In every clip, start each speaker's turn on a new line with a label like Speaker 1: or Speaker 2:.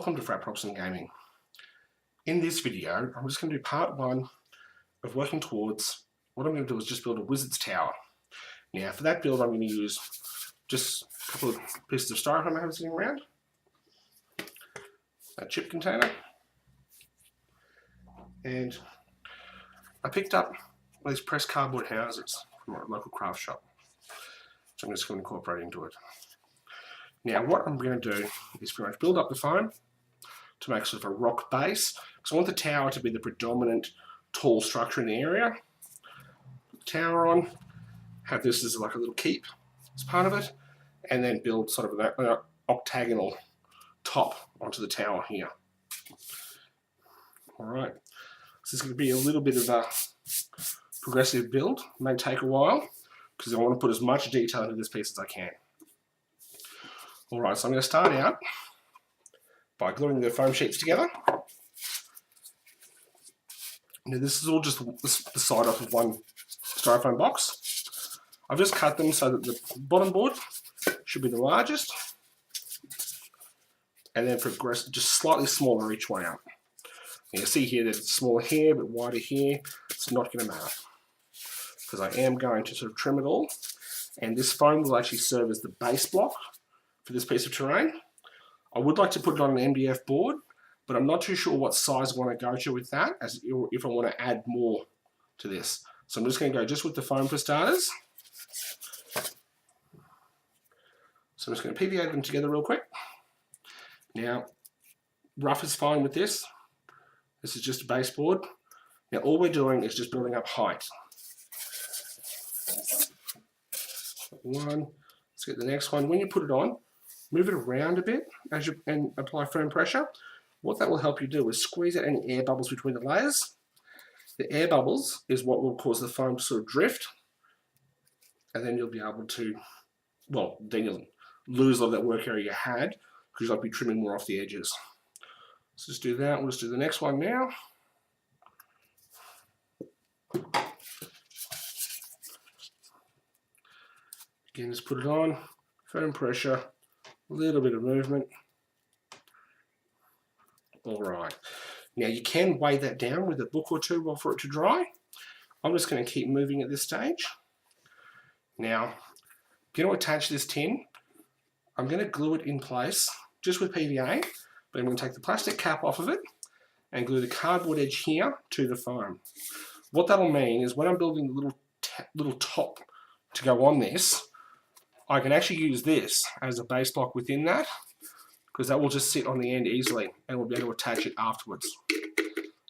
Speaker 1: Welcome to Frat Props and Gaming. In this video, I'm just going to do part one of working towards what I'm going to do is just build a wizard's tower. Now, for that build, I'm going to use just a couple of pieces of styrofoam I have sitting around, a chip container, and I picked up these pressed cardboard houses from a local craft shop, which I'm just going to incorporate into it. Now, what I'm going to do is pretty much build up the foam to make sort of a rock base, because I want the tower to be the predominant tall structure in the area. Put the tower on, have this as like a little keep as part of it, and then build sort of an octagonal top onto the tower here. Alright, this is going to be a little bit of a progressive build. It may take a while, because I want to put as much detail into this piece as I can. Alright, so I'm going to start out by gluing the foam sheets together. Now this is all just the side off of one styrofoam box. I've just cut them so that the bottom board should be the largest, and then progress just slightly smaller each one out. Now you see here that it's smaller here but wider here. It's not going to matter, because I am going to sort of trim it all, and this foam will actually serve as the base block for this piece of terrain. I would like to put it on an MDF board, but I'm not too sure what size I want to go to with that, as if I want to add more to this. So I'm just going to go just with the foam for starters. So I'm just going to PVA them together real quick. Now, rough is fine with this. This is just a baseboard. Now all we're doing is just building up height. One, let's get the next one. When you put it on, move it around a bit and apply firm pressure. What that will help you do is squeeze out any air bubbles between the layers. The air bubbles is what will cause the foam to sort of drift, and then you'll be able to, well, then you'll lose all that work area you had, because you'll be trimming more off the edges. Let's just do that. We'll just do the next one now. Again, just put it on, firm pressure, a little bit of movement. Alright, now you can weigh that down with a book or two for it to dry. I'm just going to keep moving at this stage. Now, I'm going to attach this tin. I'm going to glue it in place just with PVA, but I'm going to take the plastic cap off of it and glue the cardboard edge here to the foam. What that'll mean is when I'm building the little top to go on this, I can actually use this as a base block within that, because that will just sit on the end easily and we'll be able to attach it afterwards.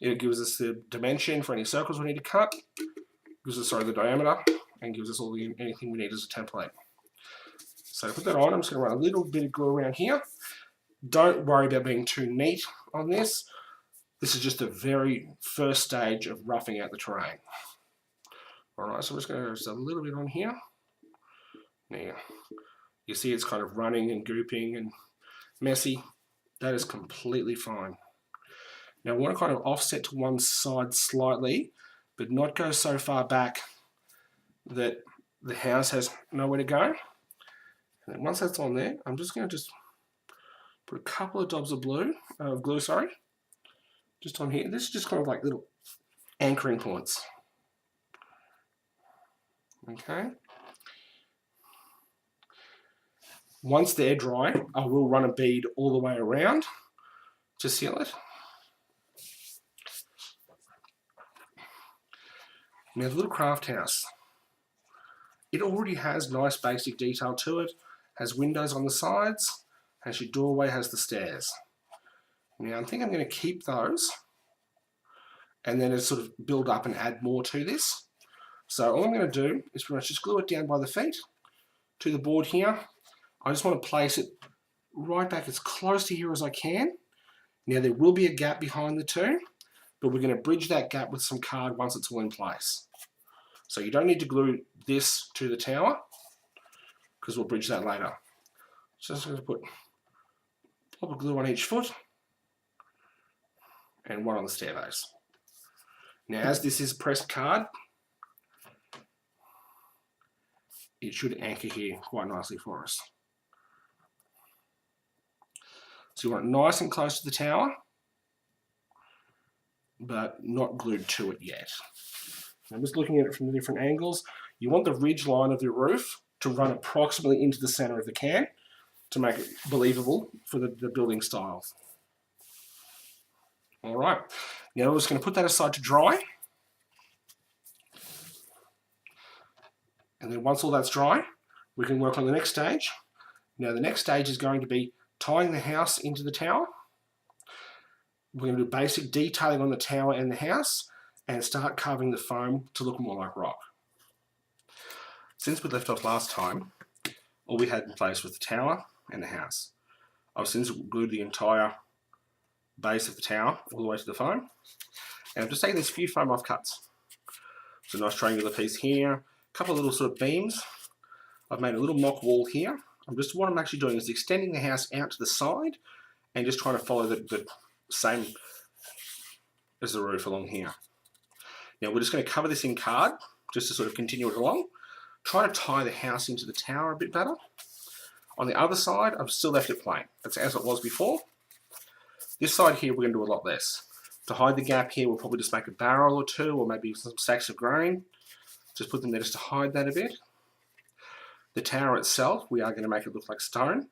Speaker 1: It gives us the dimension for any circles we need to cut, gives us, the diameter, and gives us anything we need as a template. So to put that on, I'm just going to run a little bit of glue around here. Don't worry about being too neat on this. This is just the very first stage of roughing out the terrain. Alright, so I'm just going to go just a little bit on here. Now, you see it's kind of running and gooping and messy. That is completely fine. Now I want to kind of offset to one side slightly, but not go so far back that the house has nowhere to go. And then once that's on there, I'm just going to put a couple of dobs of glue, just on here. This is just kind of like little anchoring points. Okay. Once they're dry, I will run a bead all the way around to seal it. Now the little craft house, it already has nice basic detail to it, has windows on the sides, has your doorway, has the stairs. Now I think I'm going to keep those and then sort of build up and add more to this. So all I'm going to do is pretty much just glue it down by the feet to the board here. I just want to place it right back as close to here as I can. Now there will be a gap behind the two, but we're going to bridge that gap with some card once it's all in place. So you don't need to glue this to the tower, because we'll bridge that later. So I'm just going to put a pop of glue on each foot and one on the stair base. Now as this is pressed card, it should anchor here quite nicely for us. So you want it nice and close to the tower, but not glued to it yet. I'm just looking at it from the different angles. You want the ridge line of the roof to run approximately into the center of the can to make it believable for the building style. All right, now we're just going to put that aside to dry. And then once all that's dry, we can work on the next stage. Now the next stage is going to be tying the house into the tower. We're going to do basic detailing on the tower and the house and start carving the foam to look more like rock. Since we left off last time, all we had in place was the tower and the house. I've since glued the entire base of the tower all the way to the foam. And I've just taken these few foam offcuts. So a nice triangular piece here, a couple of little sort of beams. I've made a little mock wall here. What I'm actually doing is extending the house out to the side and just trying to follow the same as the roof along here. Now we're just going to cover this in card just to sort of continue it along. Try to tie the house into the tower a bit better. On the other side, I've still left it plain. That's as it was before. This side here, we're going to do a lot less. To hide the gap here, we'll probably just make a barrel or two, or maybe some stacks of grain. Just put them there just to hide that a bit. The tower itself, we are going to make it look like stone,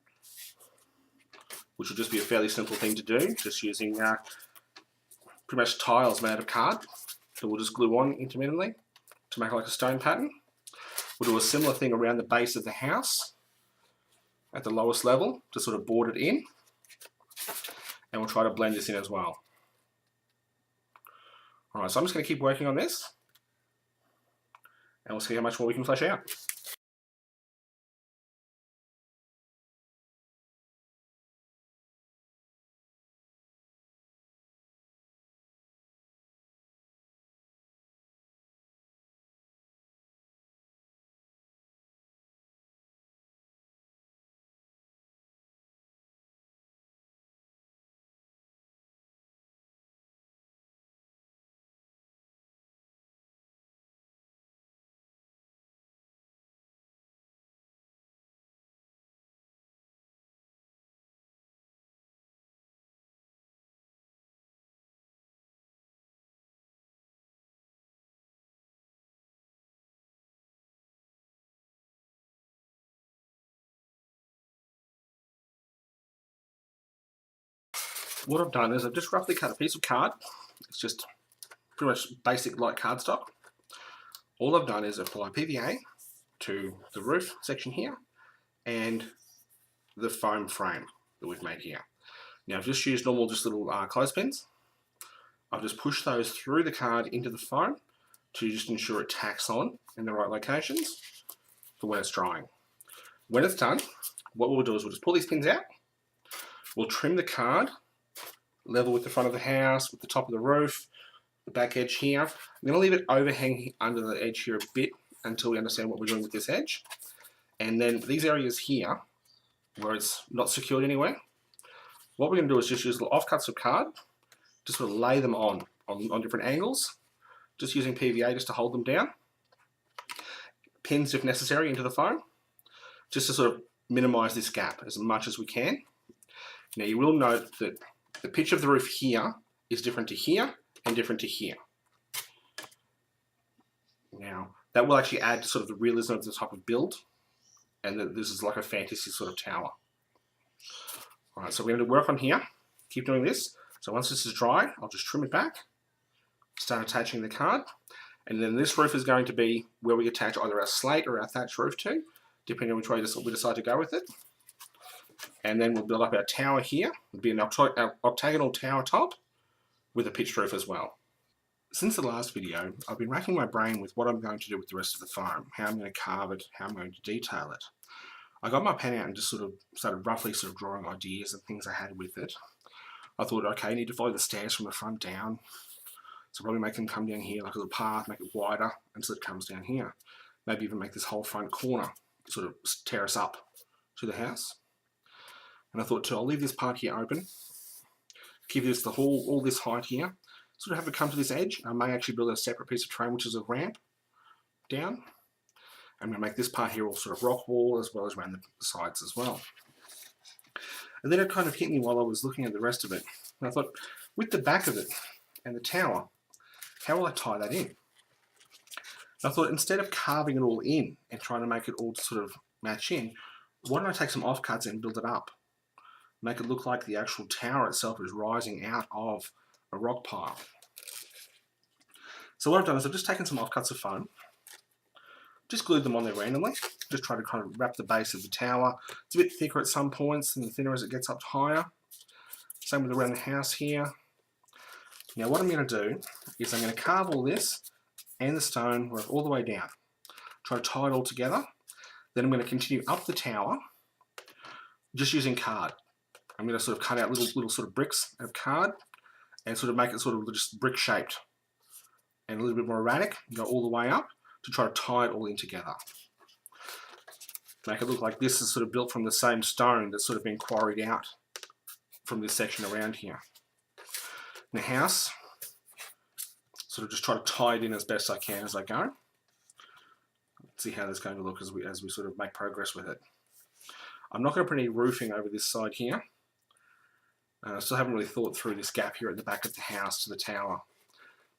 Speaker 1: which will just be a fairly simple thing to do, just using pretty much tiles made out of card that we'll just glue on intermittently to make it like a stone pattern. We'll do a similar thing around the base of the house at the lowest level to sort of board it in, and we'll try to blend this in as well. Alright, so I'm just going to keep working on this and we'll see how much more we can flesh out. What I've done is I've just roughly cut a piece of card. It's just pretty much basic light cardstock. All I've done is apply PVA to the roof section here and the foam frame that we've made here. Now I've just used normal just little clothespins. I've just pushed those through the card into the foam to just ensure it tacks on in the right locations for when it's drying. When it's done, what we'll do is we'll just pull these pins out. We'll trim the card level with the front of the house, with the top of the roof, the back edge here. I'm going to leave it overhang under the edge here a bit until we understand what we're doing with this edge. And then these areas here, where it's not secured anywhere, what we're going to do is just use little offcuts of card, just sort of lay them on different angles, just using PVA just to hold them down. Pins, if necessary, into the foam, just to sort of minimize this gap as much as we can. Now you will note that the pitch of the roof here is different to here and different to here. Now, that will actually add to sort of the realism of the type of build, and that this is like a fantasy sort of tower. All right, so we're going to work on here, keep doing this. So once this is dry, I'll just trim it back, start attaching the card, and then this roof is going to be where we attach either our slate or our thatch roof to, depending on which way we decide to go with it. And then we'll build up our tower here. It'll be an octagonal tower top with a pitched roof as well. Since the last video, I've been racking my brain with what I'm going to do with the rest of the foam, how I'm going to carve it, how I'm going to detail it. I got my pen out and just sort of started roughly sort of drawing ideas and things I had with it. I thought, okay, I need to follow the stairs from the front down. So probably make them come down here like a little path, make it wider, and so it comes down here. Maybe even make this whole front corner sort of terrace up to the house. And I thought too, I'll leave this part here open, keep this the whole, all this height here, sort of have it come to this edge. I may actually build a separate piece of frame, which is a ramp down. I'm going to make this part here all sort of rock wall as well as around the sides as well. And then it kind of hit me while I was looking at the rest of it. And I thought, with the back of it and the tower, how will I tie that in? And I thought, instead of carving it all in and trying to make it all sort of match in, why don't I take some offcuts and build it up? Make it look like the actual tower itself is rising out of a rock pile. So what I've done is I've just taken some offcuts of foam, just glued them on there randomly, just try to kind of wrap the base of the tower. It's a bit thicker at some points and thinner as it gets up higher. Same with around the house here. Now what I'm going to do is I'm going to carve all this and the stone work all the way down. Try to tie it all together. Then I'm going to continue up the tower just using card. I'm going to sort of cut out little sort of bricks of card and sort of make it sort of just brick shaped and a little bit more erratic, go all the way up to try to tie it all in together. Make it look like this is sort of built from the same stone that's sort of been quarried out from this section around here. In the house, sort of just try to tie it in as best I can as I go. Let's see how this is going to look as we sort of make progress with it. I'm not going to put any roofing over this side here. I still haven't really thought through this gap here at the back of the house to the tower.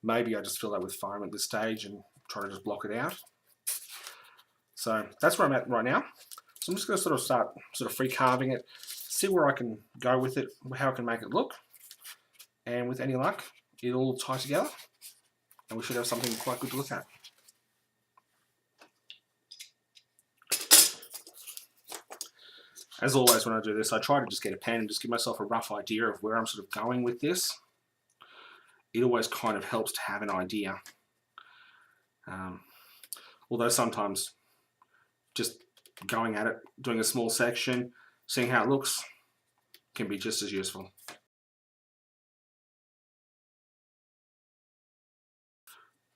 Speaker 1: Maybe I just fill that with foam at this stage and try to just block it out. So that's where I'm at right now. So I'm just going to sort of start free carving it, see where I can go with it, how I can make it look. And with any luck, it'll all tie together and we should have something quite good to look at. As always when I do this, I try to just get a pen and just give myself a rough idea of where I'm sort of going with this. It always kind of helps to have an idea. Although sometimes just going at it, doing a small section, seeing how it looks, can be just as useful.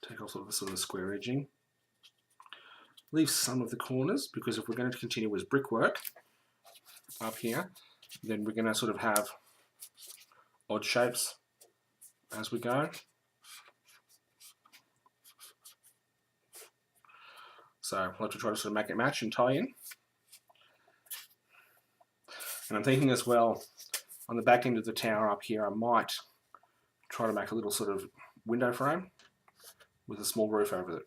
Speaker 1: Take off sort of the square edging. Leave some of the corners, because if we're going to continue with brickwork up here, then we're going to sort of have odd shapes as we go. So I'll have to try to sort of make it match and tie in. And I'm thinking as well, on the back end of the tower up here, I might try to make a little sort of window frame with a small roof over it.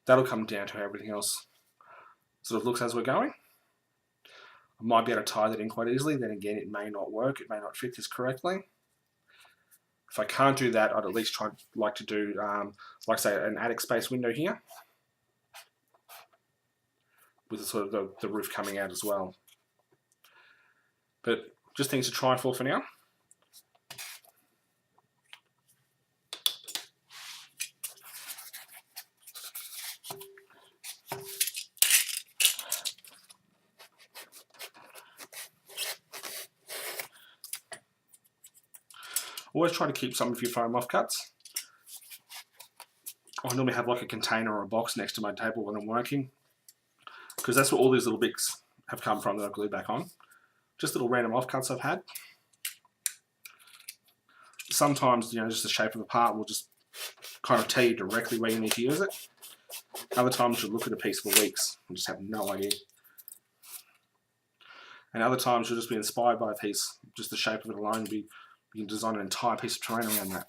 Speaker 1: That'll come down to how everything else sort of looks as we're going. I might be able to tie that in quite easily, then again it may not work, it may not fit this correctly. If I can't do that, I'd at least like to do, like say, an attic space window here, with the sort of the roof coming out as well. But just things to try for now. Always try to keep some of your foam offcuts. I normally have like a container or a box next to my table when I'm working, because that's where all these little bits have come from that I've glued back on. Just little random offcuts I've had. Sometimes, you know, just the shape of a part will just kind of tell you directly where you need to use it. Other times you'll look at a piece for weeks and just have no idea. And other times you'll just be inspired by a piece, just the shape of it alone. You can design an entire piece of terrain around that.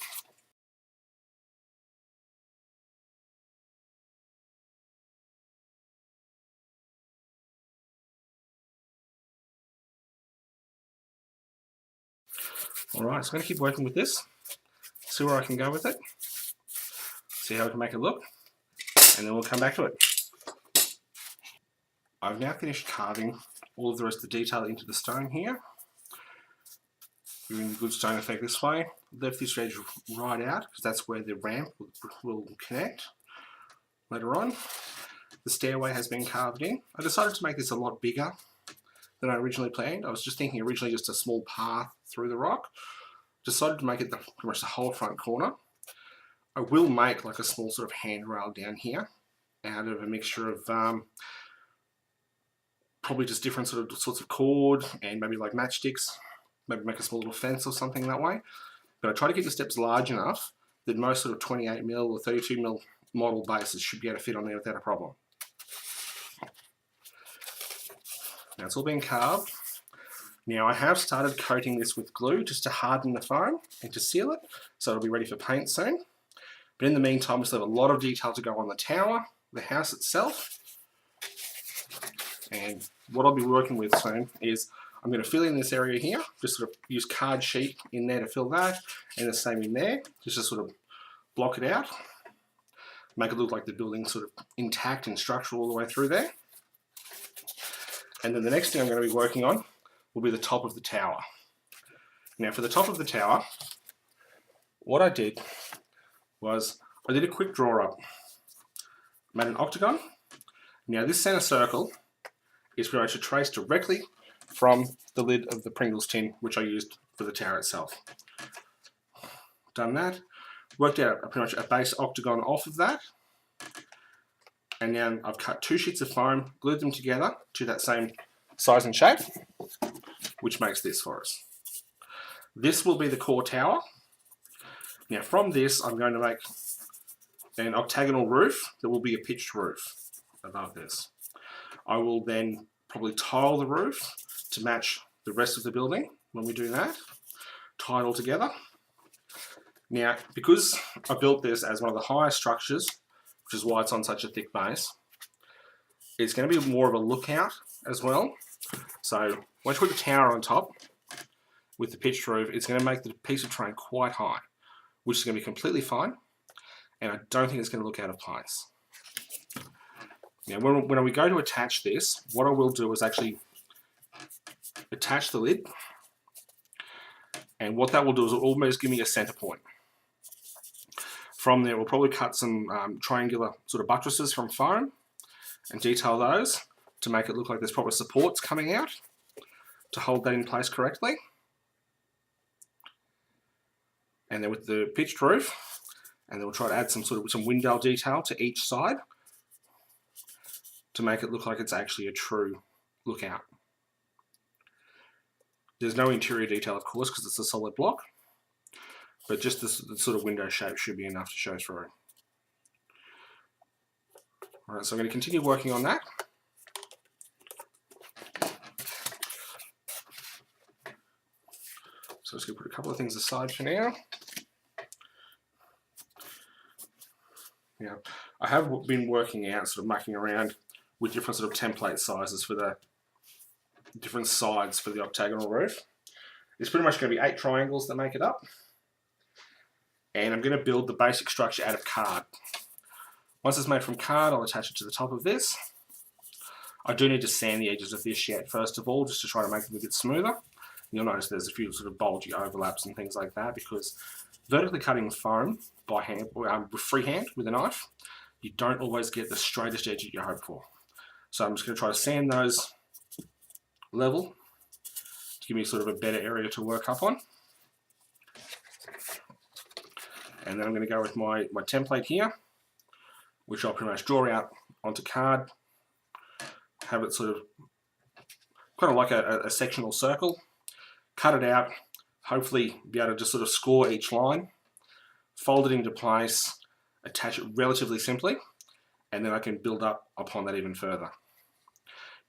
Speaker 1: Alright, so I'm going to keep working with this, see where I can go with it, see how I can make it look, and then we'll come back to it. I've now finished carving all of the rest of the detail into the stone here. Giving the good stone effect this way. Left this edge right out, because that's where the ramp will connect later on. The stairway has been carved in. I decided to make this a lot bigger than I originally planned. I was just thinking originally just a small path through the rock. Decided to make it pretty much the whole front corner. I will make like a small sort of handrail down here out of a mixture of probably just different sorts of cord and maybe like matchsticks. Maybe make a small little fence or something that way. But I try to keep the steps large enough that most sort of 28mm or 32mm model bases should be able to fit on there without a problem. Now it's all been carved. Now I have started coating this with glue just to harden the foam and to seal it, so it'll be ready for paint soon. But in the meantime, we still have a lot of detail to go on the tower, the house itself. And what I'll be working with soon is I'm going to fill in this area here, just sort of use card sheet in there to fill that, and the same in there, just to sort of block it out, make it look like the building's sort of intact and structural all the way through there. And then the next thing I'm going to be working on will be the top of the tower. Now for the top of the tower, what I did was I did a quick draw up, made an octagon. Now this center circle is where I should trace directly from the lid of the Pringles tin, which I used for the tower itself. Done that, worked out pretty much a base octagon off of that, and now I've cut 2 sheets of foam, glued them together to that same size and shape, which makes this for us. This will be the core tower. Now from this, I'm going to make an octagonal roof that will be a pitched roof above this. I will then probably tile the roof to match the rest of the building when we do that, tie it all together. Now, because I built this as one of the highest structures, which is why it's on such a thick base, it's going to be more of a lookout as well. So once you put the tower on top with the pitched roof, it's going to make the piece of terrain quite high, which is going to be completely fine, and I don't think it's going to look out of place. Now when we go to attach this, what I will do is actually attach the lid, and what that will do is it will almost give me a center point. From there we'll probably cut some triangular sort of buttresses from foam and detail those to make it look like there's proper supports coming out to hold that in place correctly. And then with the pitched roof, and then we'll try to add some window detail to each side to make it look like it's actually a true lookout. There's no interior detail, of course, because it's a solid block, but just the sort of window shape should be enough to show through. All right, so I'm going to continue working on that. So I'm just going to put a couple of things aside for now. Yeah, I have been working out, sort of mucking around with different sort of template sizes for the different sides for the octagonal roof. It's pretty much going to be 8 triangles that make it up. And I'm going to build the basic structure out of card. Once it's made from card, I'll attach it to the top of this. I do need to sand the edges of this yet, first of all, just to try to make it a bit smoother. You'll notice there's a few sort of bulgy overlaps and things like that, because vertically cutting foam by hand, or with freehand with a knife, you don't always get the straightest edge that you hope for. So I'm just going to try to sand those level to give me sort of a better area to work up on. And then I'm going to go with my template here, which I'll pretty much draw out onto card, have it sort of kind of like a sectional circle, cut it out, hopefully be able to just sort of score each line, fold it into place, attach it relatively simply, and then I can build up upon that even further.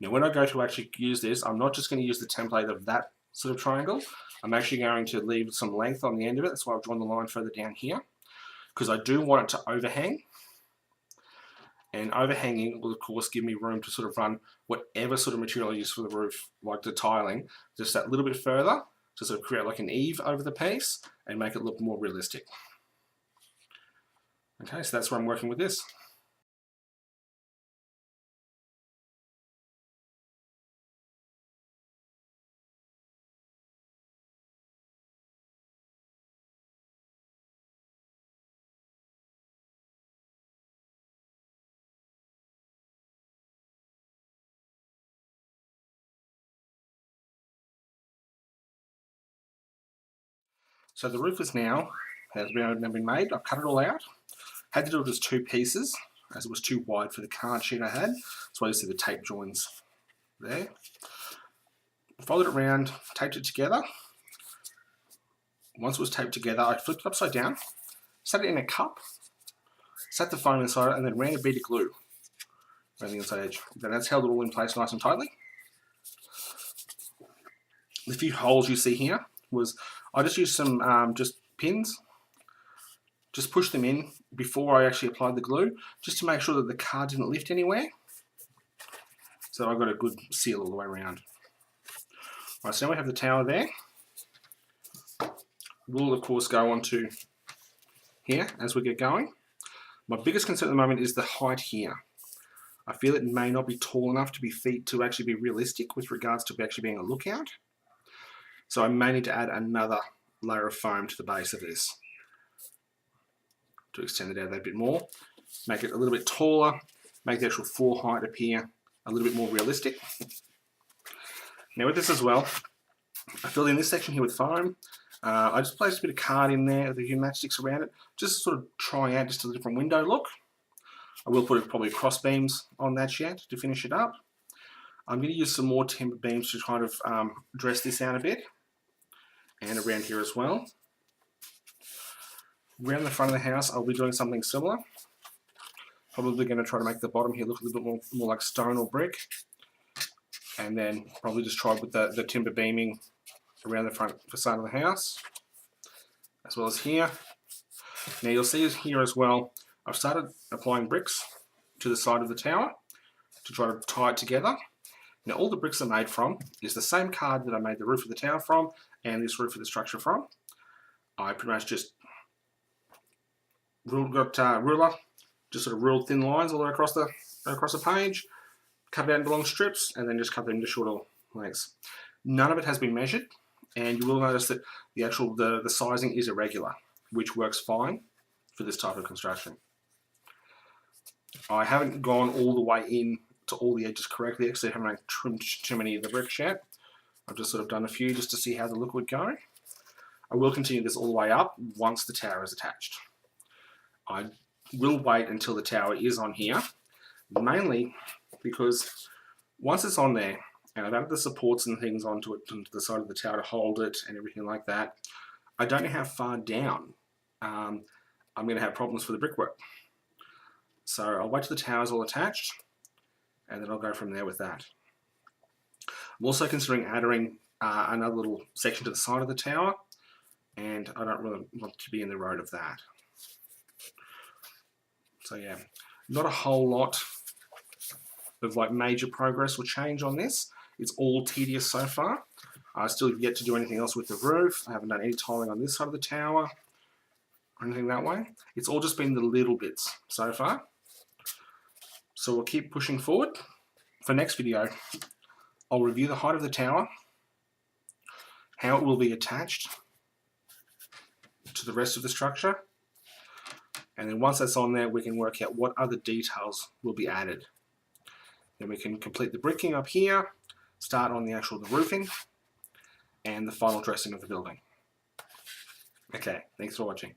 Speaker 1: Now when I go to actually use this, I'm not just going to use the template of that sort of triangle. I'm actually going to leave some length on the end of it. That's why I've drawn the line further down here, because I do want it to overhang. And overhanging will of course give me room to sort of run whatever sort of material I use for the roof, like the tiling, just that little bit further to sort of create like an eave over the piece and make it look more realistic. Okay, so that's where I'm working with this. So the roof has now been made. I've cut it all out. Had to do it as 2 pieces, as it was too wide for the card sheet I had. That's why you see the tape joins there. Folded it around, taped it together. Once it was taped together, I flipped it upside down, set it in a cup, set the foam inside it, and then ran a bead of glue around the inside edge. Then that's held it all in place nice and tightly. the few holes you see here was I just used some just pins, just pushed them in before I actually applied the glue, just to make sure that the card didn't lift anywhere. So I got a good seal all the way around. Right, so now we have the tower there. We'll of course go on to here as we get going. My biggest concern at the moment is the height here. I feel it may not be tall enough to actually be realistic with regards to actually being a lookout. So I may need to add another layer of foam to the base of this to extend it out a bit more, make it a little bit taller, make the actual floor height appear a little bit more realistic. Now with this as well, I filled in this section here with foam. I just placed a bit of card in there with a few matchsticks around it, just to sort of try out just a different window look. I will put probably cross beams on that yet to finish it up. I'm going to use some more timber beams to kind of dress this out a bit, and around here as well. Around the front of the house, I'll be doing something similar. Probably going to try to make the bottom here look a little bit more like stone or brick, and then probably just try with the timber beaming around the front facade of the house, as well as here. Now you'll see here as well, I've started applying bricks to the side of the tower to try to tie it together. Now all the bricks are made from is the same card that I made the roof of the tower from and this roof of the structure from. I pretty much just got ruler, just sort of ruled thin lines all the way across the page, cut it out into long strips, and then just cut them into shorter lengths. None of it has been measured, and you will notice that the sizing is irregular, which works fine for this type of construction. I haven't gone all the way in to all the edges correctly, actually I haven't trimmed too many of the bricks yet. I've just sort of done a few just to see how the look would go. I will continue this all the way up once the tower is attached. I will wait until the tower is on here, mainly because once it's on there, and I've added the supports and things onto the side of the tower to hold it and everything like that, I don't know how far down I'm going to have problems for the brickwork. So I'll wait till the tower's all attached, and then I'll go from there with that. I'm also considering adding another little section to the side of the tower, and I don't really want to be in the road of that. So yeah, not a whole lot of like major progress or change on this. It's all tedious so far. I still have yet to do anything else with the roof. I haven't done any tiling on this side of the tower or anything that way. It's all just been the little bits so far. So we'll keep pushing forward. For next video, I'll review the height of the tower, how it will be attached to the rest of the structure, and then once that's on there, we can work out what other details will be added. Then we can complete the bricking up here, start on the roofing, and the final dressing of the building. Okay, thanks for watching.